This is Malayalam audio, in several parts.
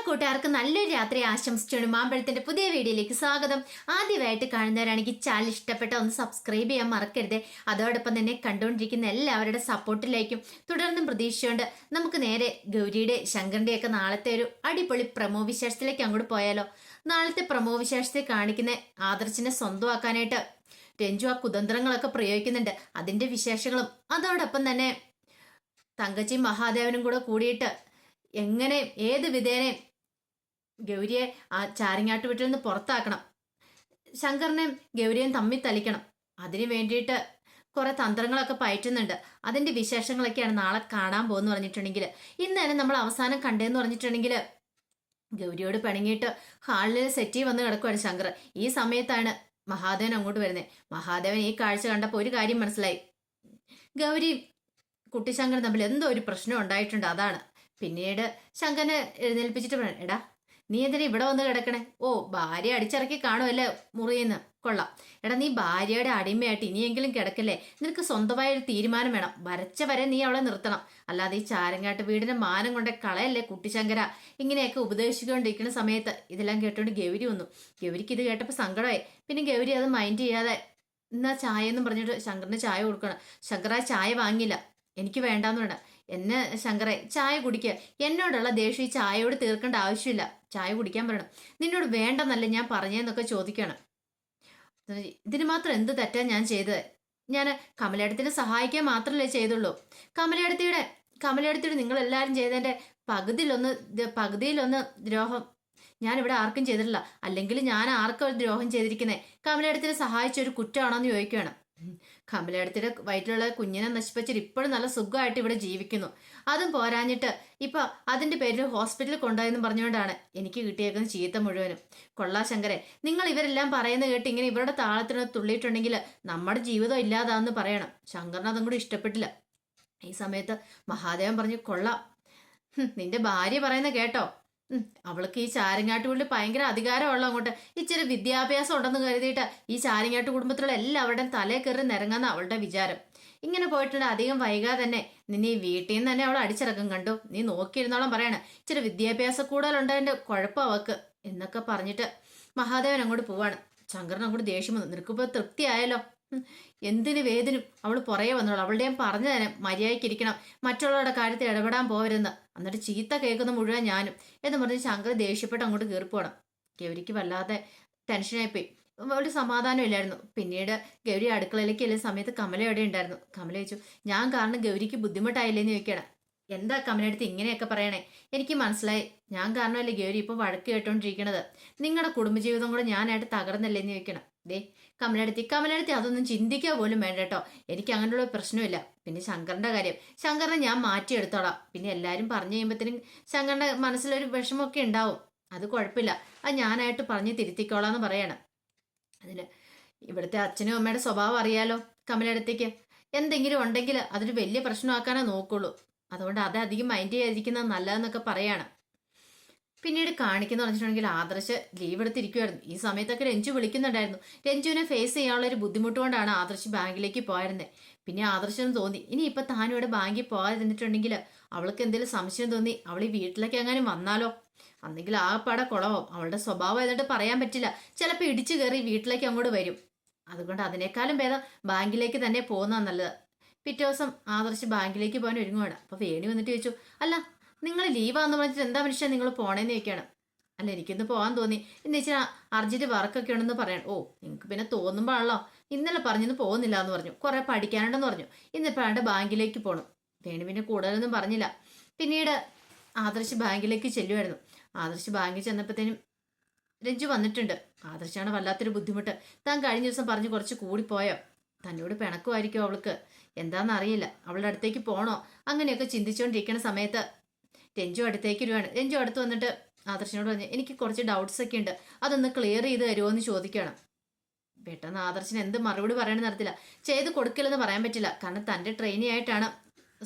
കൂട്ടുകാർക്ക് നല്ലൊരു രാത്രി ആശംസിച്ചുകൊണ്ട് മാമ്പഴത്തിന്റെ പുതിയ വീഡിയോയിലേക്ക് സ്വാഗതം. ആദ്യമായിട്ട് കാണുന്നവരാണെങ്കിൽ ചാനൽ ഇഷ്ടപ്പെട്ട ഒന്ന് സബ്സ്ക്രൈബ് ചെയ്യാൻ മറക്കരുത്. അതോടൊപ്പം തന്നെ കണ്ടുകൊണ്ടിരിക്കുന്ന എല്ലാവരുടെ സപ്പോർട്ടിലേക്കും തുടർന്നും പ്രതീക്ഷിച്ചുകൊണ്ട് നമുക്ക് നേരെ ഗൗരിയുടെ ശങ്കറിന്റെ ഒക്കെ നാളത്തെ ഒരു അടിപൊളി പ്രമോ വിശേഷത്തിലേക്ക് അങ്ങോട്ട് പോയാലോ. നാളത്തെ പ്രമോ വിശേഷത്തിൽ കാണിക്കുന്ന ആദർശിനെ സ്വന്തമാക്കാനായിട്ട് രഞ്ജു ആ കുതന്ത്രങ്ങളൊക്കെ പ്രയോഗിക്കുന്നുണ്ട്. അതിന്റെ വിശേഷങ്ങളും അതോടൊപ്പം തന്നെ തങ്കച്ചിയും മഹാദേവനും കൂടെ കൂടിയിട്ട് എങ്ങനെ ഏത് വിധേനെ ഗൗരിയെ ആ ചാരിങ്ങാട്ട് വീട്ടിൽ നിന്ന് പുറത്താക്കണം, ശങ്കറിനെയും ഗൗരിയെയും തമ്മിൽ തലിക്കണം. അതിനു വേണ്ടിയിട്ട് കുറെ തന്ത്രങ്ങളൊക്കെ പയറ്റുന്നുണ്ട്. അതിന്റെ വിശേഷങ്ങളൊക്കെയാണ് നാളെ കാണാൻ പോകുന്നു പറഞ്ഞിട്ടുണ്ടെങ്കിൽ, ഇന്ന് തന്നെ നമ്മൾ അവസാനം കണ്ടേന്ന് പറഞ്ഞിട്ടുണ്ടെങ്കിൽ ഗൗരിയോട് പിണങ്ങിയിട്ട് ഹാളിൽ സെറ്റി വന്ന് കിടക്കുവാണ് ശങ്കർ. ഈ സമയത്താണ് മഹാദേവൻ അങ്ങോട്ട് വരുന്നത്. മഹാദേവൻ ഈ കാഴ്ച കണ്ടപ്പോൾ ഒരു കാര്യം മനസ്സിലായി, ഗൗരി കുട്ടിശങ്കർ തമ്മിൽ എന്തോ ഒരു പ്രശ്നം ഉണ്ടായിട്ടുണ്ട്. അതാണ് പിന്നീട് ശങ്കരനെ എഴുന്നേൽപ്പിച്ചിട്ട് പറഞ്ഞു, എടാ നീ എന്തിനാ ഇവിടെ വന്ന് കിടക്കണേ? ഓ, ഭാര്യ അടിച്ചിറക്കി കാണുമല്ലേ മുറിയെന്ന്. കൊള്ളാം. എടാ, നീ ഭാര്യയുടെ അടിമയായിട്ട് ഇനിയെങ്കിലും കിടക്കല്ലേ? നിനക്ക് സ്വന്തമായ ഒരു തീരുമാനം വേണം. വരച്ച വരെ നീ അവളെ നിർത്തണം. അല്ലാതെ ഈ ചാരങ്ങാട്ട് വീടിന്റെ മാനം കൊണ്ടേ കളയല്ലേ കുട്ടിശങ്കര. ഇങ്ങനെയൊക്കെ ഉപദേശിച്ചുകൊണ്ടിരിക്കുന്ന സമയത്ത് ഇതെല്ലാം കേട്ടോണ്ട് ഗൗരി വന്നു. ഗൗരിക്ക് ഇത് കേട്ടപ്പോൾ സങ്കടമായി. പിന്നെ ഗൗരി അത് മൈൻഡ് ചെയ്യാതെ എന്നാ ചായ എന്നും പറഞ്ഞിട്ട് ശങ്കറിന് ചായ കൊടുക്കണം. ശങ്കർ ആ ചായ വാങ്ങിയില്ല. എനിക്ക് വേണ്ടാന്ന് വേണ്ട, എന്നെ ശങ്കറെ ചായ കുടിക്കുക. എന്നോടുള്ള ദേഷ്യം ഈ ചായയോട് തീർക്കേണ്ട ആവശ്യമില്ല. ചായ കുടിക്കാൻ പറയണം. നിന്നോട് വേണ്ടെന്നല്ല ഞാൻ പറഞ്ഞതെന്നൊക്കെ ചോദിക്കണം. ഇതിന് മാത്രം എന്ത് തെറ്റാ ഞാൻ ചെയ്തത്? ഞാൻ കമലയിടത്തിനെ സഹായിക്കാൻ മാത്രമല്ലേ ചെയ്തുള്ളൂ. കമലയിടത്തിയുടെ നിങ്ങൾ എല്ലാവരും ചെയ്തതിന്റെ പകുതിയിലൊന്ന് ദ്രോഹം ഞാനിവിടെ ആർക്കും ചെയ്തിട്ടില്ല. അല്ലെങ്കിൽ ഞാൻ ആർക്കും ദ്രോഹം ചെയ്തിരിക്കുന്നത് കമലയിടത്തിനെ സഹായിച്ച ഒരു കുറ്റമാണോന്ന് ചോദിക്കുകയാണ്. കമലയിടത്തിയുടെ വയറ്റിലുള്ള കുഞ്ഞിനെ നശിപ്പിച്ചിട്ട് ഇപ്പോഴും നല്ല സുഖമായിട്ട് ഇവിടെ ജീവിക്കുന്നു. അതും പോരാഞ്ഞിട്ട് ഇപ്പൊ അതിന്റെ പേരിൽ ഹോസ്പിറ്റലിൽ കൊണ്ടുപോയെന്ന് പറഞ്ഞുകൊണ്ടാണ് എനിക്ക് കിട്ടിയേക്കുന്ന ചീത്ത മുഴുവനും. കൊള്ളാ ശങ്കരെ, നിങ്ങൾ ഇവരെല്ലാം പറയുന്നത് കേട്ട് ഇങ്ങനെ ഇവരുടെ താളത്തിന് തുള്ളിയിട്ടുണ്ടെങ്കിൽ നമ്മുടെ ജീവിതം ഇല്ലാതാന്ന് പറയണം. ശങ്കറിന് അതും കൂടി ഇഷ്ടപ്പെട്ടില്ല. ഈ സമയത്ത് മഹാദേവൻ പറഞ്ഞു, കൊള്ളാം, നിന്റെ ഭാര്യ പറയുന്ന കേട്ടോ. അവൾക്ക് ഈ ചാരങ്ങാട്ടുകളിൽ ഭയങ്കര അധികാരമുള്ള അങ്ങോട്ട് ഇച്ചിരി വിദ്യാഭ്യാസം ഉണ്ടെന്ന് കരുതിയിട്ട് ഈ ചാരങ്ങാട്ട് കുടുംബത്തിലുള്ള എല്ലാവരുടെയും തലേ കയറി നിരങ്ങുന്ന അവളുടെ വിചാരം. ഇങ്ങനെ പോയിട്ടുണ്ട്. അധികം വൈകാതെ തന്നെ നിന്നെ ഈ വീട്ടിൽ നിന്ന് തന്നെ അവൾ അടിച്ചിറക്കും. കണ്ടു, നീ നോക്കിയിരുന്നോളം പറയണേ. ഇച്ചിരി വിദ്യാഭ്യാസ കൂടുതലുണ്ടതിന്റെ കുഴപ്പം അവക്ക് എന്നൊക്കെ പറഞ്ഞിട്ട് മഹാദേവൻ അങ്ങോട്ട് പോവാണ്. ശങ്കരൻ അങ്ങോട്ട് ദേഷ്യം വന്നു. നിനക്കിപ്പോ തൃപ്തിയായല്ലോ. എന്തിനു വേദിനും അവൾ പുറകെ വന്നോളൂ. അവളുടെ ഞാൻ പറഞ്ഞു തന്നെ മര്യാദയ്ക്കിരിക്കണം, മറ്റുള്ളവരുടെ കാര്യത്തിൽ ഇടപെടാൻ പോകരുതെന്ന്. എന്നിട്ട് ചീത്ത കേൾക്കുന്ന മുഴുവൻ ഞാനും എന്ന് പറഞ്ഞ് ശങ്കർ ദേഷ്യപ്പെട്ട് അങ്ങോട്ട് കയറിപ്പോണം. ഗൗരിക്ക് വല്ലാതെ ടെൻഷനായിപ്പോയി. ഒരു സമാധാനം ഇല്ലായിരുന്നു. പിന്നീട് ഗൗരി അടുക്കളയിലേക്ക് എല്ലാ സമയത്ത് കമല എവിടെ ഉണ്ടായിരുന്നു. കമല ചോദിച്ചു, ഞാൻ കാരണം ഗൗരിക്ക് ബുദ്ധിമുട്ടായില്ലേന്ന് ചോദിക്കണം. എന്താ കമലടുത്ത് ഇങ്ങനെയൊക്കെ പറയണേ? എനിക്ക് മനസ്സിലായി, ഞാൻ കാരണമല്ലേ ഗൗരി ഇപ്പൊ വഴക്ക് കേട്ടോണ്ടിരിക്കണത്. നിങ്ങളുടെ കുടുംബജീവിതം കൂടെ ഞാനായിട്ട് തകർന്നല്ലേന്ന് ചോദിക്കണം. ദേ കമലടുത്തി അതൊന്നും ചിന്തിക്കുക പോലും വേണ്ട കേട്ടോ. എനിക്ക് അങ്ങനെയുള്ള പ്രശ്നമില്ല. പിന്നെ ശങ്കറിന്റെ കാര്യം, ശങ്കറിനെ ഞാൻ മാറ്റിയെടുത്തോളാം. പിന്നെ എല്ലാരും പറഞ്ഞു കഴിയുമ്പോഴത്തേനും ശങ്കറിന്റെ മനസ്സിലൊരു വിഷമമൊക്കെ ഉണ്ടാവും. അത് കുഴപ്പമില്ല, അത് ഞാനായിട്ട് പറഞ്ഞ് തിരുത്തിക്കോളാന്ന് പറയണം. അതിന് ഇവിടുത്തെ അച്ഛനും അമ്മയുടെ സ്വഭാവം അറിയാലോ. കമലടുത്തേക്ക് എന്തെങ്കിലും ഉണ്ടെങ്കിൽ അതൊരു വലിയ പ്രശ്നമാക്കാനേ നോക്കുള്ളൂ. അതുകൊണ്ട് അത് അധികം മൈൻഡ് ചെയ്യാതിരിക്കുന്നത് നല്ലതെന്നൊക്കെ പറയാണ്. പിന്നീട് കാണിക്കുന്ന പറഞ്ഞിട്ടുണ്ടെങ്കിൽ ആദർശ് ലീവ് എടുത്തിരിക്കുമായിരുന്നു. ഈ സമയത്തൊക്കെ രഞ്ജു വിളിക്കുന്നുണ്ടായിരുന്നു. രഞ്ജുവിനെ ഫേസ് ചെയ്യാനുള്ള ഒരു ബുദ്ധിമുട്ട് കൊണ്ടാണ് ആദർശ് ബാങ്കിലേക്ക് പോയിരുന്നത്. പിന്നെ ആദർശന് തോന്നി ഇനിയിപ്പൊ താനിവിടെ ബാങ്കിൽ പോകാതിരുന്നിട്ടുണ്ടെങ്കിൽ അവൾക്ക് എന്തെങ്കിലും സംശയം തോന്നി അവൾ ഈ വീട്ടിലേക്ക് എങ്ങാനും വന്നാലോ, അന്നെങ്കിൽ ആ പട കുളവും. അവളുടെ സ്വഭാവം എന്നിട്ട് പറയാൻ പറ്റില്ല. ചിലപ്പോൾ ഇടിച്ചു കയറി വീട്ടിലേക്ക് അങ്ങോട്ട് വരും. അതുകൊണ്ട് അതിനേക്കാളും ഭേദം ബാങ്കിലേക്ക് തന്നെ പോകുന്നതാണ് നല്ലത്. പിറ്റേ ദിവസം ആദർശ് ബാങ്കിലേക്ക് പോകാൻ ഒരുങ്ങുവാണ്. അപ്പൊ വേണി വന്നിട്ട് ചോദിച്ചു, അല്ല നിങ്ങൾ ലീവാന്ന് പറഞ്ഞിട്ട് എന്താ മനുഷ്യൻ നിങ്ങൾ പോണേന്ന് ചോദിക്കുകയാണ്. അല്ല, എനിക്കിന്ന് പോകാൻ തോന്നി. എന്ന് വെച്ചാൽ അർജന്റ് വർക്കൊക്കെ ഉണ്ടെന്ന് പറയാൻ. ഓ, നിങ്ങൾക്ക് പിന്നെ തോന്നുമ്പോഴാണല്ലോ. ഇന്നലെ പറഞ്ഞിന്ന് പോകുന്നില്ല എന്ന് പറഞ്ഞു. കുറെ പഠിക്കാനുണ്ടെന്ന് പറഞ്ഞു. ഇന്നിപ്പോഴാണ്ട് ബാങ്കിലേക്ക് പോകണം. വേണി പിന്നെ കൂടുതലൊന്നും പറഞ്ഞില്ല. പിന്നീട് ആദർശ് ബാങ്കിലേക്ക് ചെല്ലുമായിരുന്നു. ആദർശ് ബാങ്കിൽ ചെന്നപ്പോഴത്തേനും രഞ്ജു വന്നിട്ടുണ്ട്. ആദർശാണ് വല്ലാത്തൊരു ബുദ്ധിമുട്ട്. താൻ കഴിഞ്ഞ ദിവസം പറഞ്ഞ് കുറച്ച് കൂടിപ്പോയോ, തന്നോട് പിണക്കുമായിരിക്കും അവൾക്ക്, എന്താണെന്നറിയില്ല. അവളുടെ അടുത്തേക്ക് പോകണോ അങ്ങനെയൊക്കെ ചിന്തിച്ചുകൊണ്ടിരിക്കുന്ന സമയത്ത് രഞ്ജു അടുത്തേക്ക് വരുവാണ്. രഞ്ജു അടുത്ത് വന്നിട്ട് ആദർശനോട് പറഞ്ഞു, എനിക്ക് കുറച്ച് ഡൗട്ട്സ് ഒക്കെ ഉണ്ട്, അതൊന്ന് ക്ലിയർ ചെയ്ത് തരുമോ എന്ന് ചോദിക്കണം. പെട്ടെന്ന് ആദർശന് എന്ത് മറുപടി പറയണമെന്ന് അറിയത്തില്ല. ചെയ്ത് കൊടുക്കില്ലെന്ന് പറയാൻ പറ്റില്ല. കാരണം തൻ്റെ ട്രെയിനി ആയിട്ടാണ്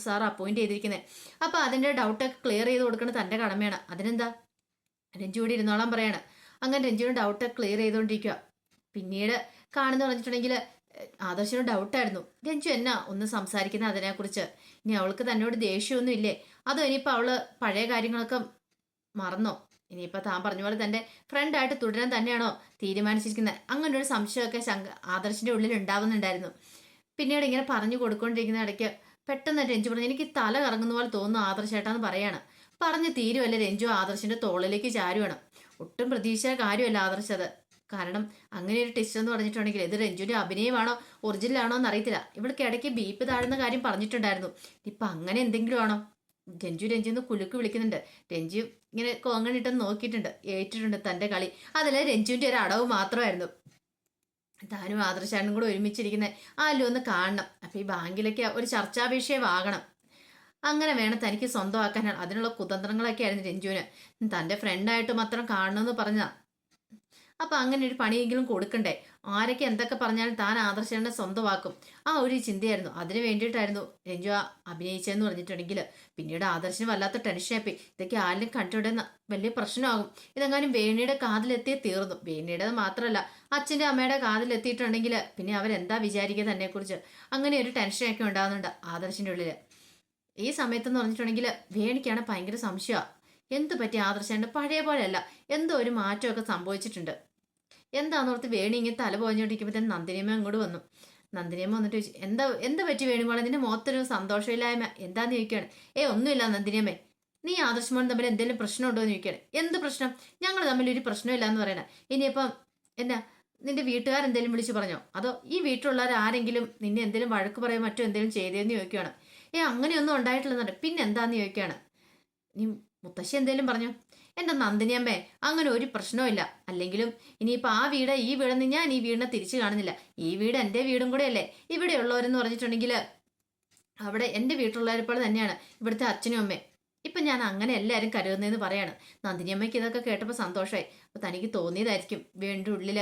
സാർ അപ്പോയിന്റ് ചെയ്തിരിക്കുന്നത്. അപ്പൊ അതിന്റെ ഡൗട്ടൊക്കെ ക്ലിയർ ചെയ്ത് കൊടുക്കുന്നത് തൻ്റെ കടമയാണ്. അതിനെന്താ, രഞ്ജു കൂടി ഇരുന്നോളാൻ പറയാണ്. അങ്ങനെ രഞ്ജുവിന് ഡൗട്ട് ക്ലിയർ ചെയ്തുകൊണ്ടിരിക്കുക. പിന്നീട് കാണുന്ന പറഞ്ഞിട്ടുണ്ടെങ്കിൽ ആദർശിന് ഡൗട്ടായിരുന്നു, രഞ്ജു എന്നാ ഒന്ന് സംസാരിക്കുന്ന അതിനെക്കുറിച്ച്. ഇനി അവൾക്ക് തന്നോട് ദേഷ്യമൊന്നും ഇല്ലേ? അതോ ഇനിയിപ്പോൾ അവള് പഴയ കാര്യങ്ങളൊക്കെ മറന്നോ? ഇനിയിപ്പോൾ താൻ പറഞ്ഞ പോലെ തൻ്റെ ഫ്രണ്ടായിട്ട് തുടരാൻ തന്നെയാണോ തീരുമാനിച്ചിരിക്കുന്നത്? അങ്ങനെ ഒരു സംശയമൊക്കെ ആദർശിൻ്റെ ഉള്ളിൽ ഉണ്ടാവുന്നുണ്ടായിരുന്നു. പിന്നീട് ഇങ്ങനെ പറഞ്ഞു കൊടുക്കൊണ്ടിരിക്കുന്ന ഇടയ്ക്ക് പെട്ടെന്ന് രഞ്ജു പറഞ്ഞു, എനിക്ക് തല കറങ്ങുന്ന പോലെ തോന്നുന്നു ആദർശേട്ടാന്ന് പറയാണ്. പറഞ്ഞ് തീരുവല്ല രഞ്ജു ആദർശിന്റെ തോളിലേക്ക് ചാരുവാണ്. ഒട്ടും പ്രതീക്ഷിച്ച കാര്യമല്ല ആദർശത്. കാരണം അങ്ങനെ ഒരു ടെസ്റ്റ് എന്ന് പറഞ്ഞിട്ടുണ്ടെങ്കിൽ ഇത് രഞ്ജുവിന്റെ അഭിനയമാണോ ഒറിജിനലാണോ എന്ന് അറിയത്തില്ല. ഇവൾക്ക് ഇടയ്ക്ക് ബീപ്പ് താഴുന്ന കാര്യം പറഞ്ഞിട്ടുണ്ടായിരുന്നു. ഇപ്പൊ അങ്ങനെ എന്തെങ്കിലും ആണോ? രഞ്ജുന്ന് കുലുക്ക് വിളിക്കുന്നുണ്ട്. രഞ്ജു ഇങ്ങനെ കോങ്ങണിട്ടെന്ന് നോക്കിയിട്ടുണ്ട്, ഏറ്റിട്ടുണ്ട് തന്റെ കളി. അതല്ല രഞ്ജുവിന്റെ ഒരു അടവ് മാത്രമായിരുന്നു. താനും ആദർശാനും കൂടെ ഒരുമിച്ചിരിക്കുന്നത് ആലും ഒന്ന് കാണണം. അപ്പൊ ഈ ബാങ്കിലൊക്കെ ഒരു ചർച്ചാ വിഷയമാകണം. അങ്ങനെ വേണം തനിക്ക് സ്വന്തമാക്കാനാണ്. അതിനുള്ള കുതന്ത്രങ്ങളൊക്കെ ആയിരുന്നു രഞ്ജുവിന്. തന്റെ ഫ്രണ്ടായിട്ട് മാത്രം കാണണമെന്ന് പറഞ്ഞാ. അപ്പൊ അങ്ങനെ ഒരു പണിയെങ്കിലും കൊടുക്കണ്ടേ? ആരൊക്കെ എന്തൊക്കെ പറഞ്ഞാലും താൻ ആദർശനെ സ്വന്തമാക്കും, ആ ഒരു ചിന്തയായിരുന്നു. അതിന് വേണ്ടിയിട്ടായിരുന്നു രഞ്ജു അഭിനയിച്ചതെന്ന് പറഞ്ഞിട്ടുണ്ടെങ്കിൽ പിന്നീട് ആദർശന് വല്ലാത്ത ടെൻഷനായിപ്പോയി. ഇതൊക്കെ ആരും കണ്ടിട്ടുണ്ടെന്ന് വലിയ പ്രശ്നമാകും. ഇതെങ്ങാനും വേണിയുടെ കാതിലെത്തിയേ തീർന്നു. വേണിയുടേത് മാത്രമല്ല അച്ഛൻ്റെ അമ്മയുടെ കാതിലെത്തിയിട്ടുണ്ടെങ്കിൽ പിന്നെ അവരെന്താ വിചാരിക്കുക തന്നെക്കുറിച്ച്. അങ്ങനെ ഒരു ടെൻഷനൊക്കെ ഉണ്ടാകുന്നുണ്ട് ആദർശിൻ്റെ ഉള്ളിൽ. ഈ സമയത്തെന്ന് പറഞ്ഞിട്ടുണ്ടെങ്കിൽ വേണിക്കാണ് ഭയങ്കര സംശയമാണ്. എന്ത് പറ്റി ആദർശൻ്റെ പഴയ പോലെയല്ല, എന്തോ ഒരു മാറ്റമൊക്കെ സംഭവിച്ചിട്ടുണ്ട്. എന്താണെന്നോർത്ത് വേണി ഇങ്ങനെ തല പോഞ്ഞോണ്ടിരിക്കുമ്പോഴത്തേന് നന്ദിനിയമ്മ അങ്ങോട്ട് വന്നു. നന്ദിനിയമ്മ വന്നിട്ട് ചോദിച്ചു, എന്താ പറ്റി വേണിമോളെ, നിന്റെ മുഖത്തൊരു സന്തോഷമില്ലായ്മ എന്താന്ന് ചോദിക്കുകയാണ്. ഒന്നുമില്ല നന്ദിനിയമ്മേ, നീ ആദർശമോനും തമ്മിൽ എന്തെങ്കിലും പ്രശ്നമുണ്ടോ എന്ന് ചോദിക്കുകയാണ്. എന്ത് പ്രശ്നം? ഞങ്ങൾ തമ്മിൽ ഒരു പ്രശ്നമില്ല എന്ന് പറയണേ. ഇനിയിപ്പം എന്നാ നിന്റെ വീട്ടുകാരെന്തെങ്കിലും വിളിച്ചു പറഞ്ഞോ, അതോ ഈ വീട്ടിലുള്ളവർ ആരെങ്കിലും നിന്നെ എന്തെങ്കിലും വഴക്ക് പറയോ മറ്റോ എന്തെങ്കിലും ചെയ്തതെന്ന് ചോദിക്കുകയാണ്. അങ്ങനെയൊന്നും ഉണ്ടായിട്ടില്ലെന്നുണ്ട്. പിന്നെ എന്താന്ന് ചോദിക്കുകയാണ്. നീ മുത്തശ്ശി എന്തേലും പറഞ്ഞു? എൻ്റെ നന്ദിനിയമ്മേ, അങ്ങനെ ഒരു പ്രശ്നവും അല്ലെങ്കിലും ഇനിയിപ്പോൾ ആ വീട് ഈ വീടെന്ന് ഞാൻ ഈ വീടിനെ തിരിച്ചു കാണുന്നില്ല. ഈ വീട് എൻ്റെ വീടും കൂടെ അല്ലേ. ഇവിടെയുള്ളവരെന്ന് പറഞ്ഞിട്ടുണ്ടെങ്കിൽ അവിടെ എൻ്റെ വീട്ടിലുള്ളവരെപ്പോൾ തന്നെയാണ് ഇവിടുത്തെ അച്ഛനും അമ്മയും. ഇപ്പം ഞാൻ അങ്ങനെ എല്ലാവരും കരുതുന്നതെന്ന് പറയാണ്. നന്ദിനിയമ്മയ്ക്ക് ഇതൊക്കെ കേട്ടപ്പോൾ സന്തോഷമായി. അപ്പോൾ തനിക്ക് തോന്നിയതായിരിക്കും വീടിൻ്റെ ഉള്ളിൽ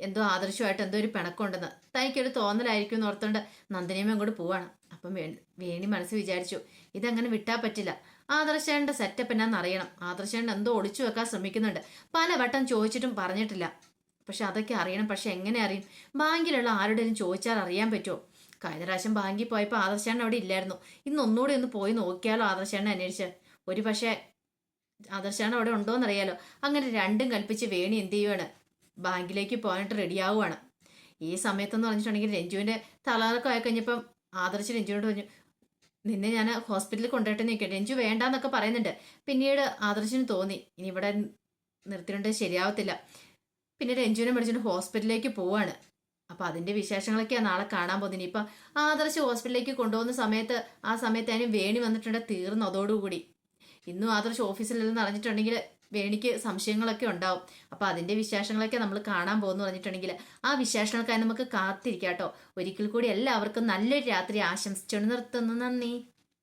എന്തോ ആദർശമായിട്ട് എന്തോ ഒരു പിണക്കമുണ്ടെന്ന് തനിക്കൊരു തോന്നലായിരിക്കും എന്ന് ഓർത്തുകൊണ്ട് നന്ദിനിയമ്മ അങ്ങോട്ട് പോവാണ്. അപ്പം വേണി മനസ്സ് വിചാരിച്ചു, ഇതങ്ങനെ വിട്ടാൽ പറ്റില്ല. ആദർശേണ്ട സെറ്റപ്പ് എന്നാന്ന് അറിയണം. ആദർശേണ്ട എന്തോ ഒളിച്ചു വെക്കാൻ ശ്രമിക്കുന്നുണ്ട്. പലവട്ടം ചോദിച്ചിട്ടും പറഞ്ഞിട്ടില്ല. പക്ഷെ അതൊക്കെ അറിയണം. പക്ഷെ എങ്ങനെ അറിയും? ബാങ്കിലുള്ള ആരുടെയും ചോദിച്ചാൽ അറിയാൻ പറ്റുമോ? കഴിഞ്ഞ പ്രാവശ്യം ബാങ്കിൽ പോയപ്പോൾ ആദർശേണ്ട അവിടെ ഇല്ലായിരുന്നു. ഇന്ന് ഒന്നുകൂടി ഒന്ന് പോയി നോക്കിയാലോ ആദർശേണ്ട അന്വേഷിച്ച്. ഒരു പക്ഷേ ആദർശേണ്ട അവിടെ ഉണ്ടോയെന്നറിയാലോ. അങ്ങനെ രണ്ടും കൽപ്പിച്ച് വേണി എന്ത് ചെയ്യുവാണ്, ബാങ്കിലേക്ക് പോകാനായിട്ട് റെഡിയാവുകയാണ്. ഈ സമയത്തെന്ന് പറഞ്ഞിട്ടുണ്ടെങ്കിൽ രഞ്ജുവിൻ്റെ തലകറക്കമായി കഴിഞ്ഞപ്പം ആദർശ് രഞ്ജുവിനോട് പറഞ്ഞു, നിന്നെ ഞാൻ ഹോസ്പിറ്റലിൽ കൊണ്ടുപോയിട്ട് നിൽക്കാം. രഞ്ജു വേണ്ടാന്നൊക്കെ പറയുന്നുണ്ട്. പിന്നീട് ആദർശിന് തോന്നി ഇനി ഇവിടെ നിർത്തിയിട്ട് ശരിയാവത്തില്ല. പിന്നെ രഞ്ജുവിനെ മേടിച്ചിട്ട് ഹോസ്പിറ്റലിലേക്ക് പോവാണ്. അപ്പം അതിൻ്റെ വിശേഷങ്ങളൊക്കെയാണ് നാളെ കാണാൻ പോകുന്നത്. ഇപ്പം ആദർശ് ഹോസ്പിറ്റലിലേക്ക് കൊണ്ടുപോകുന്ന സമയത്ത് ആ സമയത്ത് അതിന് വേണി വന്നിട്ടുണ്ട്. തീർന്നു അതോടുകൂടി. ഇന്നും ആദർശ് ഓഫീസിലെന്ന് അറിഞ്ഞിട്ടുണ്ടെങ്കിൽ വേണിക്ക് സംശയങ്ങളൊക്കെ ഉണ്ടാവും. അപ്പം അതിൻ്റെ വിശേഷങ്ങളൊക്കെ നമ്മൾ കാണാൻ പോകുന്നു പറഞ്ഞിട്ടുണ്ടെങ്കിൽ ആ വിശേഷങ്ങൾക്കായി നമുക്ക് കാത്തിരിക്കാം കേട്ടോ. ഒരിക്കൽ കൂടി എല്ലാവർക്കും നല്ലൊരു രാത്രി ആശംസിച്ചുകൊണ്ട് നിർത്തുന്നു. നന്ദി.